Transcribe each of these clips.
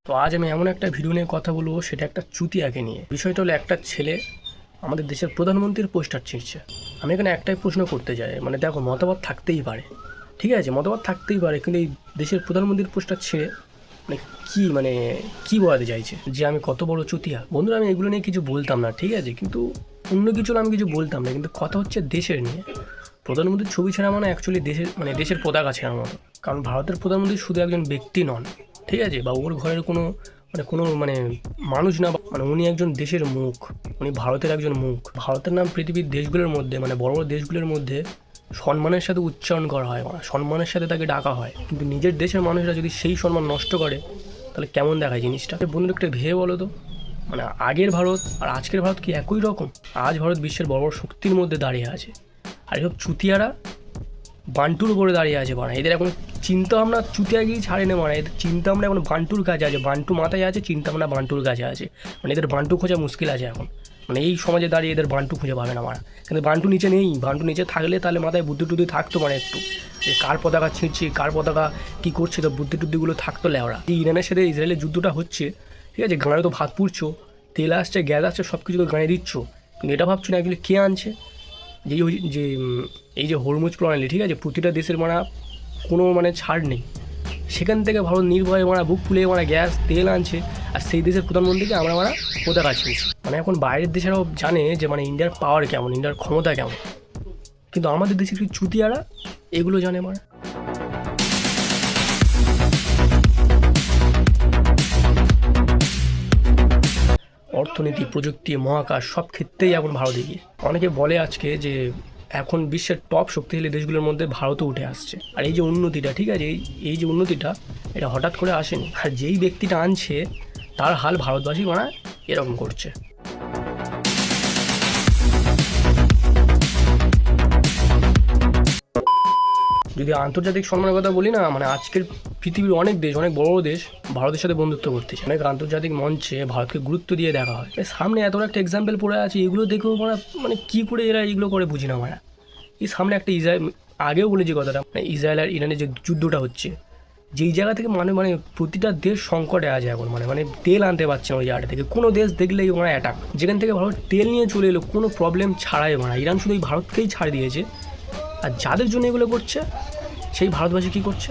তো আজ আমি এমন একটা ভিডিও নিয়ে কথা বলবো, সেটা একটা চুতিয়াকে নিয়ে। বিষয়টা হলো, একটা ছেলে আমাদের দেশের প্রধানমন্ত্রীর পোস্টার ছিঁড়ছে। আমি এখানে একটাই প্রশ্ন করতে চাই, মানে দেখো, মতামত থাকতেই পারে, ঠিক আছে, মতামত থাকতেই পারে, কিন্তু এই দেশের প্রধানমন্ত্রীর পোস্টার ছিঁড়ে মানে কি বোঝাতে চাইছে, যে আমি কত বড় চুতিয়া? বন্ধুরা, আমি এগুলো নিয়ে কিছু বলতাম না, ঠিক আছে, কিন্তু অন্য কিছু আমি কিছু বলতাম না, কিন্তু কথা হচ্ছে দেশের নিয়ে। প্রধানমন্ত্রীর ছবি ছেঁড়া মানে অ্যাকচুয়ালি দেশের পতাকা ছেঁড়ার মতো। কারণ ভারতের প্রধানমন্ত্রী শুধু একজন ব্যক্তি নন, ঠিক আছে, বা ওর ঘরের কোনো মানুষ না, উনি একজন দেশের মুখ, উনি ভারতের একজন মুখ। ভারতের নাম পৃথিবীর দেশগুলোর মধ্যে, বড় বড় দেশগুলোর মধ্যে সম্মানের সাথে উচ্চারণ করা হয়, সম্মানের সাথে তাকে ডাকা হয়। কিন্তু নিজের দেশের মানুষরা যদি সেই সম্মান নষ্ট করে, তাহলে কেমন দেখায় জিনিসটা? বন্ধুরা, একটু ভেবে বলো তো, আগের ভারত আর আজকের ভারত কি একই রকম? আজ ভারত বিশ্বের বড় বড় শক্তির মধ্যে দাঁড়িয়ে আছে, আর এসব চুতিয়ারা বান্টুর উপরে দাঁড়িয়ে আছে। এদের এখন চিন্তা ভাবনা চুতিয়াগিরি ছাড়েনি, এদের চিন্তা ভাবনা এখন বান্টুর কাছে আছে, বান্টু মাথায় আছে, চিন্তা ভাবনা বান্টুর কাছে আছে। এদের বান্টু খোঁজা মুশকিল আছে এখন। এই সমাজে দাঁড়িয়ে এদের বান্টু খুঁজে পাবে না কিন্তু বান্টু নিচে নেই। বান্টু নিচে থাকলে তাহলে মাথায় বুদ্ধি টুদ্ধি থাকতো, একটু যে কার পতাকা ছিঁড়ছে, কার পতাকা কী করছে, তো বুদ্ধি টুদ্ধিগুলো থাকতো লেওড়া। এই ইরানের সাথে ইসরায়েলের যুদ্ধটা হচ্ছে, ঠিক আছে, গাঁয়ে তো ভাত পুড়ছো, তেল আসছে, গ্যাস আসছে, সব কিছু তো গাঁয়ে দিচ্ছ, কিন্তু এটা ভাবছো না এগুলো কে আনছে? যে এই যে হরমুজ প্রণালী, ঠিক আছে, প্রতিটা দেশের কোনো ছাড় নেই, সেখান থেকে ভারত নির্ভয়ে বুক ফুলে গ্যাস তেল আনছে, আর সেই দেশের প্রধানমন্ত্রীকে আমরা পতাকা ছিঁড়ছি। এখন বাইরের দেশেরাও জানে যে ইন্ডিয়ার পাওয়ার কেমন, ইন্ডিয়ার ক্ষমতা কেমন, কিন্তু আমাদের দেশের কিছু চুতিয়ারা এগুলো জানে। অর্থনীতি, প্রযুক্তি, মহাকাশ সব ক্ষেত্রেই এখন ভারত এগিয়ে। অনেকে বলে আজকে যে এখন বিশ্বের টপ শক্তিশালী দেশগুলোর মধ্যে ভারতও উঠে আসছে। আর এই যে উন্নতিটা, ঠিক আছে, এই যে উন্নতিটা, এটা হঠাৎ করে আসেনি। আর যেই ব্যক্তিটা আনছে, তার হাল ভারতবাসী এরকম করছে। যদি আন্তর্জাতিক সম্মানের কথা বলি না, আজকের পৃথিবীর অনেক দেশ, অনেক বড় দেশ ভারতের সাথে বন্ধুত্ব করতেছে। অনেক আন্তর্জাতিক মঞ্চে ভারতকে গুরুত্ব দিয়ে দেখা হয়। সামনে এত একটা এক্সাম্পল পড়ে আছে, এগুলো দেখেও কী করে এরা এগুলো করে বুঝি না। এই সামনে একটা আগেও বলেছি কথাটা, ইসরায়েল আর ইরানের যে যুদ্ধটা হচ্ছে, যেই জায়গা থেকে প্রতিটা দেশ সংকটে আছে এখন, তেল আনতে পারছে না ওই জায়গাটা থেকে। কোনো দেশ দেখলেই অ্যাটাক, যেখান থেকে ভারত তেল নিয়ে চলে এলো কোনো প্রবলেম ছাড়াই। ইরান শুধু এই ভারতকেই ছাড় দিয়েছে, আর যাদের জন্য এগুলো করছে সেই ভারতবাসী কী করছে?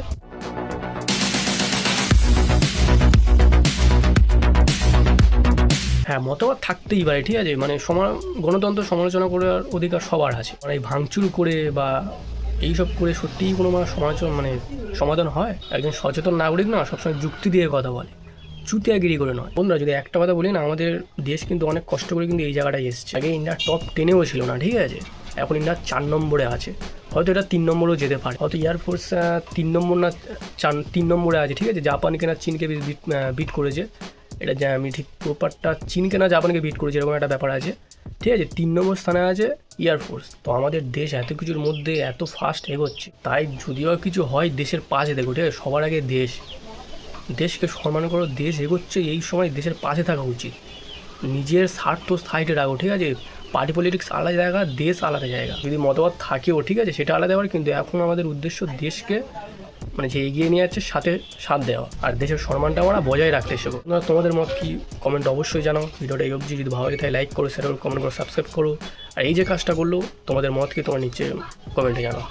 হ্যাঁ, মতামত থাকতেই পারে, ঠিক আছে, গণতন্ত্র সমালোচনা করার অধিকার সবার আছে। এই ভাঙচুর করে বা এইসব করে সত্যিই কোনো সমাধান হয়? একজন সচেতন নাগরিক না সবসময় যুক্তি দিয়ে কথা বলে, চুতিয়াগিরি করে নয়। বন্ধুরা, যদি একটা কথা বলি না, আমাদের দেশ কিন্তু অনেক কষ্ট করে কিন্তু এই জায়গাটায় এসছে। আগে ইন্ডিয়ার টপ 10-এও ছিল না, ঠিক আছে, এখন ইন্ডিয়ার 4 নম্বরে আছে, হয়তো এটা 3 নম্বরেও যেতে পারে। হয়তো এয়ারফোর্স 3 নম্বর না 3 নম্বরে আছে, ঠিক আছে, জাপানকে না চীনকে বিট করেছে। এটা যে আমি ঠিক প্রপারটা চীনকে না জাপানকে বিট করেছে, এরকম একটা ব্যাপার আছে, ঠিক আছে। 3 নম্বর স্থানে আছে এয়ারফোর্স। তো আমাদের দেশ এত কিছুর মধ্যে এত ফাস্ট এগোচ্ছে, তাই যদিও কিছু হয় দেশের পাশে দেখো, ঠিক আছে, সবার আগে দেশকে সম্মান করো। দেশ এগোচ্ছে, এই সময় দেশের পাশে থাকা উচিত। নিজের স্বার্থ সাইডে রাখো, ঠিক আছে, পার্টি পলিটিক্স আলাদা জায়গা, দেশ আলাদা জায়গা। যদি মতবাদ থাকেও, ঠিক আছে, সেটা আলাদা ব্যাপার, কিন্তু এখন আমাদের উদ্দেশ্য দেশকে যে এগিয়ে নিয়ে যাচ্ছে সাথ দেওয়া, আর দেশের সম্মানটা বজায় রাখতে শেখো। তোমাদের মত কি কমেন্ট অবশ্যই জানাও। ভিডিওটা এই অবধি যদি ভালো লাগে তাই লাইক করো, শেয়ার করো, কমেন্ট করো, সাবস্ক্রাইব করো। আর এই যে কাজটা করলো, তোমাদের মত কি তোমার নিচে কমেন্টে জানাও।